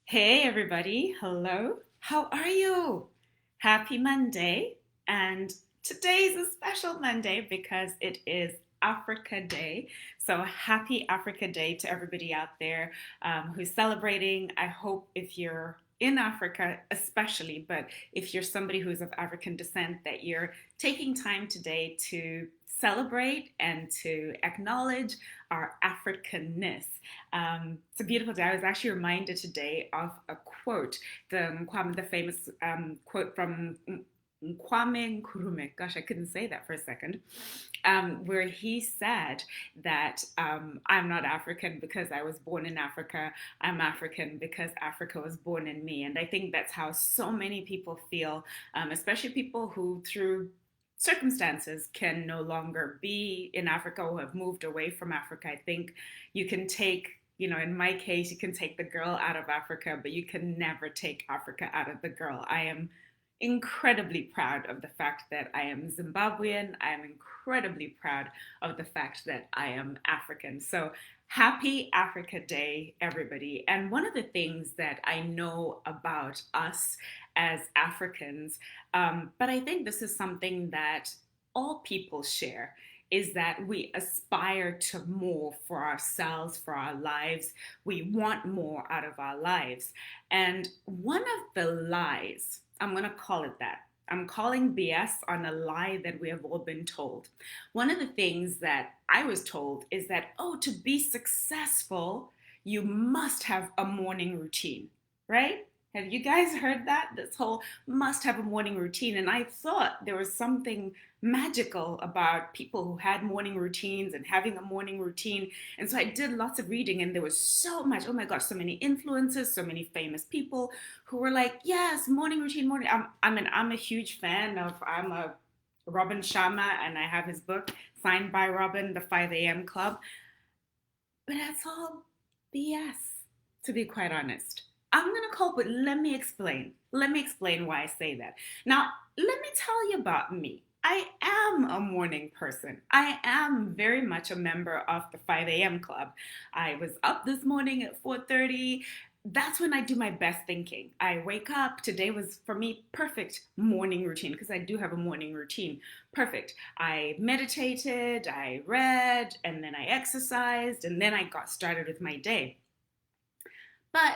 Hey everybody, hello. How are you? Happy Monday. And today's a special Monday because it is Africa Day. So happy Africa Day to everybody out there who's celebrating. I hope if you're in Africa, especially, but if you're somebody who's of African descent, that you're taking time today to celebrate and to acknowledge our Africanness. It's a beautiful day. I was actually reminded today of a quote, the famous quote from Kwame Nkrumah. Gosh, I couldn't say that for a second. Where he said that I'm not African because I was born in Africa. I'm African because Africa was born in me. And I think that's how so many people feel, especially people who, through circumstances, can no longer be in Africa or have moved away from Africa. I think you can take, in my case, you can take the girl out of Africa, but you can never take Africa out of the girl. I am incredibly proud of the fact that I am Zimbabwean. I am incredibly proud of the fact that I am African. So happy Africa Day, everybody. And one of the things that I know about us as Africans, but I think this is something that all people share, is that we aspire to more for ourselves, for our lives. We want more out of our lives. And one of the lies, I'm going to call it that, I'm calling BS on a lie that we have all been told. One of the things that I was told is that, oh, to be successful, you must have a morning routine, right? Have you guys heard that? This whole must have a morning routine. And I thought there was something magical about people who had morning routines and having a morning routine. And so I did lots of reading, and there was so much, oh my gosh, so many influencers, so many famous people who were like, yes, morning routine, morning. I'm a huge fan of, I'm a Robin Sharma, and I have his book, Signed by Robin, The 5 a.m. Club. But that's all BS, to be quite honest. I'm going to call, but let me explain. Let me explain why I say that. Now, let me tell you about me. I am a morning person. I am very much a member of the 5 a.m. club. I was up this morning at 4:30. That's when I do my best thinking. I wake up. Today was, for me, perfect morning routine because I do have a morning routine. Perfect. I meditated, I read, and then I exercised, and then I got started with my day. But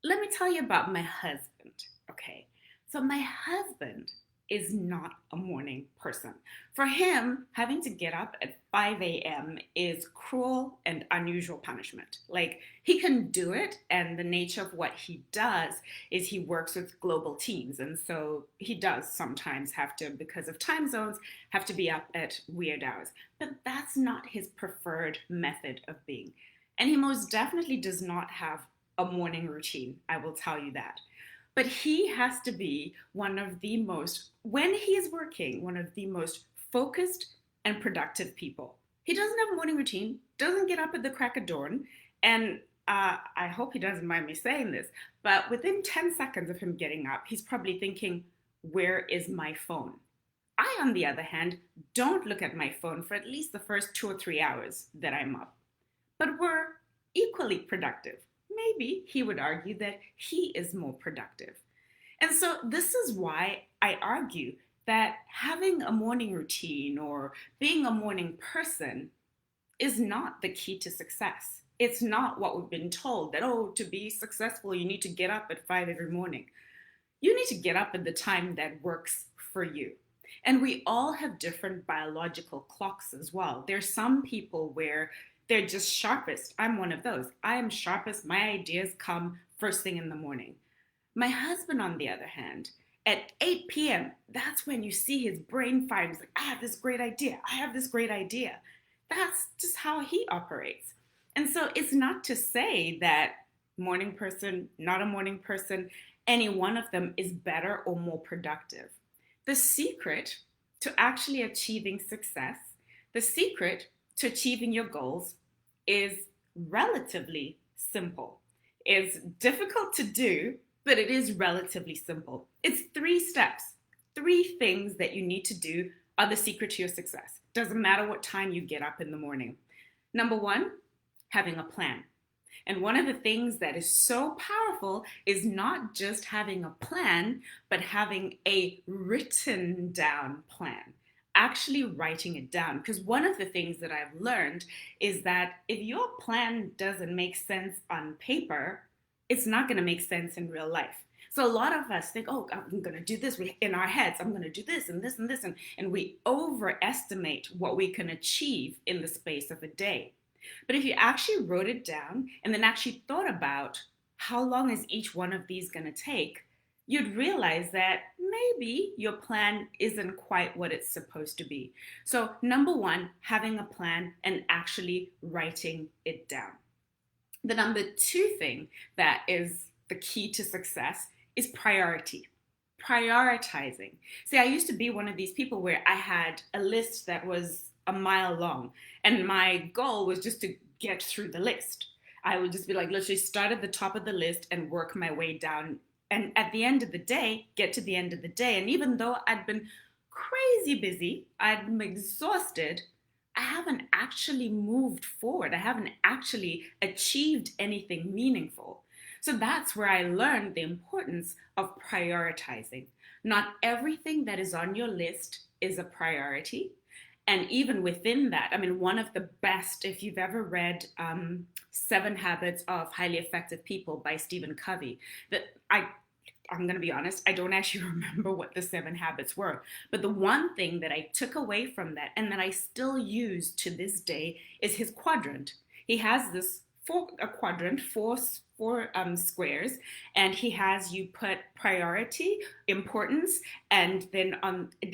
let me tell you about my husband, okay? So, my husband is not a morning person. For him, having to get up at 5 a.m. is cruel and unusual punishment. Like, he can do it, and the nature of what he does is he works with global teams. And so he does sometimes have to, because of time zones, have to be up at weird hours. But that's not his preferred method of being. And he most definitely does not have a morning routine, I will tell you that. But he has to be one of the most, when he's working, one of the most focused and productive people. He doesn't have a morning routine, doesn't get up at the crack of dawn, and I hope he doesn't mind me saying this, but within 10 seconds of him getting up, he's probably thinking, where is my phone? I, on the other hand, don't look at my phone for at least the first 2 or 3 hours that I'm up. But we're equally productive. Maybe he would argue that he is more productive. And so this is why I argue that having a morning routine or being a morning person is not the key to success. It's not what we've been told that, oh, to be successful, you need to get up at 5 every morning. You need to get up at the time that works for you. And we all have different biological clocks as well. There's some people where they're just sharpest. I'm one of those. I am sharpest. My ideas come first thing in the morning. My husband, on the other hand, at 8 p.m., that's when you see his brain fire. He's like, I have this great idea. I have this great idea. That's just how he operates. And so it's not to say that morning person, not a morning person, any one of them is better or more productive. The secret to actually achieving success, the secret to achieving your goals is relatively simple. It's difficult to do, but it is relatively simple. It's 3 steps. 3 things that you need to do are the secret to your success. Doesn't matter what time you get up in the morning. Number 1, having a plan. And one of the things that is so powerful is not just having a plan, but having a written down plan. Actually writing it down. Because one of the things that I've learned is that if your plan doesn't make sense on paper, it's not going to make sense in real life. So a lot of us think, oh, I'm going to do this in our heads. I'm going to do this and this and this. And we overestimate what we can achieve in the space of a day. But if you actually wrote it down and then actually thought about how long is each one of these going to take, you'd realize that maybe your plan isn't quite what it's supposed to be. So, number one, having a plan and actually writing it down. The number two thing that is the key to success is priority. Prioritizing. See, I used to be one of these people where I had a list that was a mile long, and my goal was just to get through the list. I would just be like, literally start at the top of the list and work my way down. And at the end of the day, get to the end of the day. And even though I'd been crazy busy, I'm exhausted, I haven't actually moved forward. I haven't actually achieved anything meaningful. So that's where I learned the importance of prioritizing. Not everything that is on your list is a priority. And even within that, I mean, one of the best, if you've ever read 7 Habits of Highly Effective People by Stephen Covey, that I'm going to be honest, I don't actually remember what the 7 habits were. But the one thing that I took away from that and that I still use to this day is his quadrant. He has this quadrant, four squares, and he has you put priority, importance, and then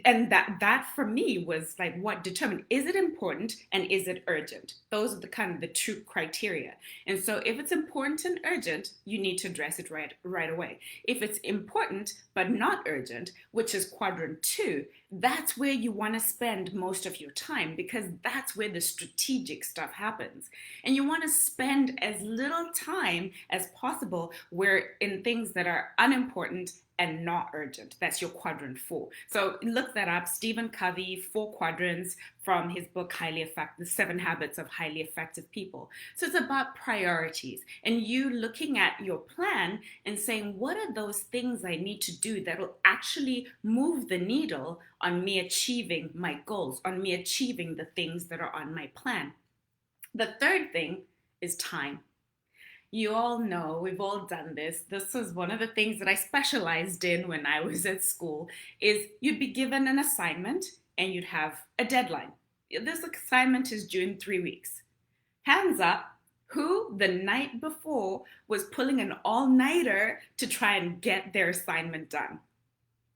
and that for me was like what determined, is it important and is it urgent? Those are the kind of the two criteria. And so if it's important and urgent, you need to address it right away. If it's important but not urgent, which is quadrant 2, that's where you want to spend most of your time, because that's where the strategic stuff happens. And you want to spend as little time as possible where in things that are unimportant and not urgent. That's your quadrant 4. So look that up. Stephen Covey, 4 quadrants, from his book The 7 Habits of Highly Effective People. So it's about priorities and you looking at your plan and saying, what are those things I need to do that will actually move the needle on me achieving my goals, on me achieving the things that are on my plan. The third thing is time. You all know, we've all done this. This was one of the things that I specialized in when I was at school, is you'd be given an assignment and you'd have a deadline. This assignment is due in 3 weeks. Hands up, who the night before was pulling an all-nighter to try and get their assignment done?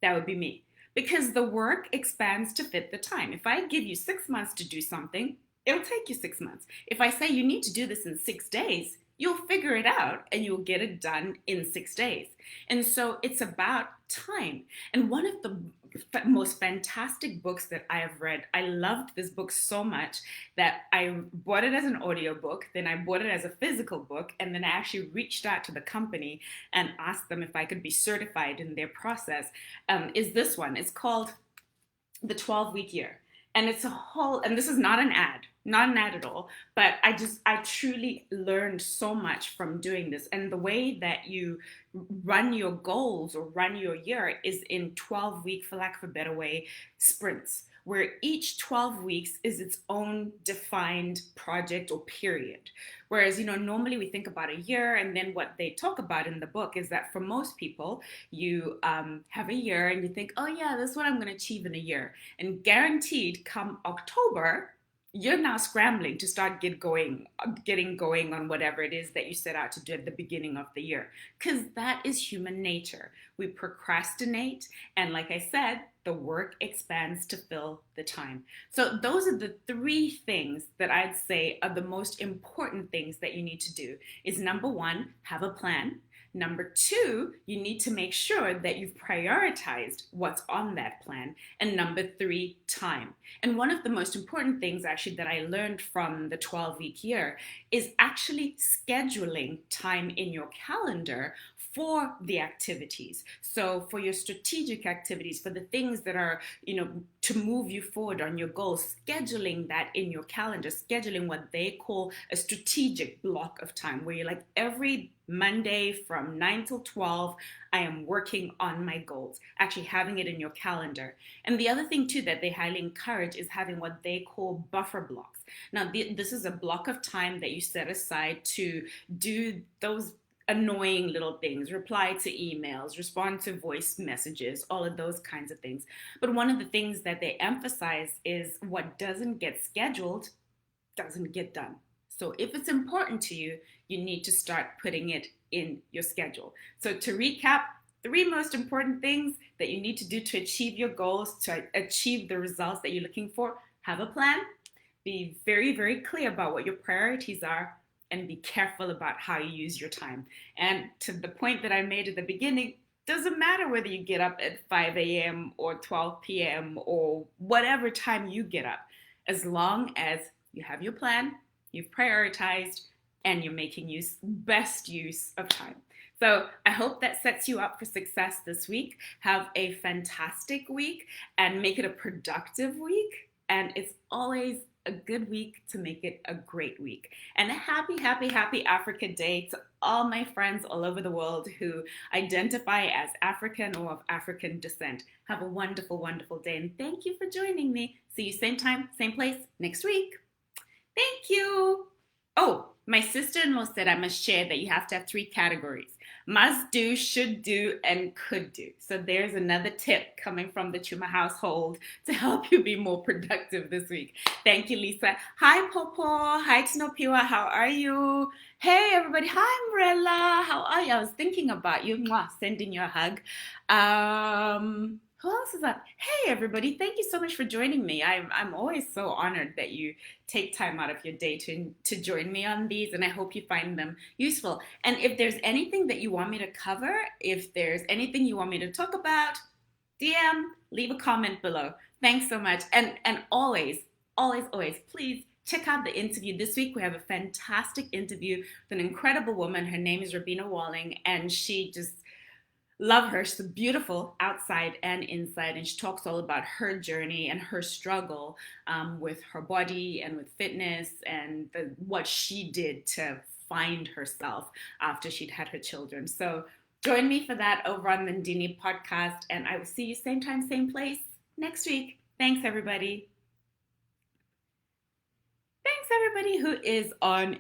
That would be me. Because the work expands to fit the time. If I give you 6 months to do something, it'll take you 6 months. If I say you need to do this in 6 days, you'll figure it out and you'll get it done in 6 days. And so it's about time. And one of the most fantastic books that I have read, I loved this book so much that I bought it as an audiobook, then I bought it as a physical book, and then I actually reached out to the company and asked them if I could be certified in their process, is this one. It's called The 12-Week Year. And it's and this is not an ad at all, but I truly learned so much from doing this. And the way that you run your goals or run your year is in 12-week, for lack of a better way, sprints, where each 12 weeks is its own defined project or period. Whereas, normally we think about a year, and then what they talk about in the book is that for most people, you have a year and you think, oh yeah, this is what I'm going to achieve in a year. And guaranteed, come October, you're now scrambling to start getting going on whatever it is that you set out to do at the beginning of the year. Because that is human nature. We procrastinate, and like I said, the work expands to fill the time. So those are the 3 things that I'd say are the most important things that you need to do. Is number 1, have a plan. Number 2, you need to make sure that you've prioritized what's on that plan. And number 3, time. And one of the most important things actually that I learned from the 12-week year is actually scheduling time in your calendar for the activities. So for your strategic activities, for the things that are, to move you forward on your goals, scheduling that in your calendar, scheduling what they call a strategic block of time, where you're like, every Monday from 9 till 12, I am working on my goals, actually having it in your calendar. And the other thing too that they highly encourage is having what they call buffer blocks. Now, this is a block of time that you set aside to do those annoying little things, reply to emails, respond to voice messages, all of those kinds of things. But one of the things that they emphasize is what doesn't get scheduled doesn't get done. So if it's important to you, you need to start putting it in your schedule. So to recap, 3 most important things that you need to do to achieve your goals, to achieve the results that you're looking for: have a plan, be very, very clear about what your priorities are, and be careful about how you use your time. And to the point that I made at the beginning, doesn't matter whether you get up at 5 a.m. or 12 p.m. or whatever time you get up, as long as you have your plan, you've prioritized, and you're making best use of time. So I hope that sets you up for success this week. Have a fantastic week and make it a productive week. And it's always a good week to make it a great week. And a happy, happy, happy Africa Day to all my friends all over the world who identify as African or of African descent. Have a wonderful, wonderful day. And thank you for joining me. See you same time, same place next week. Thank you. Oh, my sister-in-law said I must share that you have to have 3 categories: must do, should do, and could do. So there's another tip coming from the Chuma household to help you be more productive this week. Thank you, Lisa. Hi, Popo. Hi, Tinopiwa. How are you? Hey, everybody. Hi, Umbrella. How are you? I was thinking about you. Mwah, sending you a hug. Who else is up? Hey, everybody. Thank you so much for joining me. I'm always so honored that you take time out of your day to join me on these, and I hope you find them useful. And if there's anything that you want me to cover, if there's anything you want me to talk about, DM, leave a comment below. Thanks so much. And always, always, always, please check out the interview. This week we have a fantastic interview with an incredible woman. Her name is Rabina Walling, and she just... love her. She's beautiful outside and inside, and she talks all about her journey and her struggle with her body and with fitness, and what she did to find herself after she'd had her children. So join me for that over on the Ndini podcast, and I will see you same time, same place next week. Thanks, everybody. Thanks, everybody who is on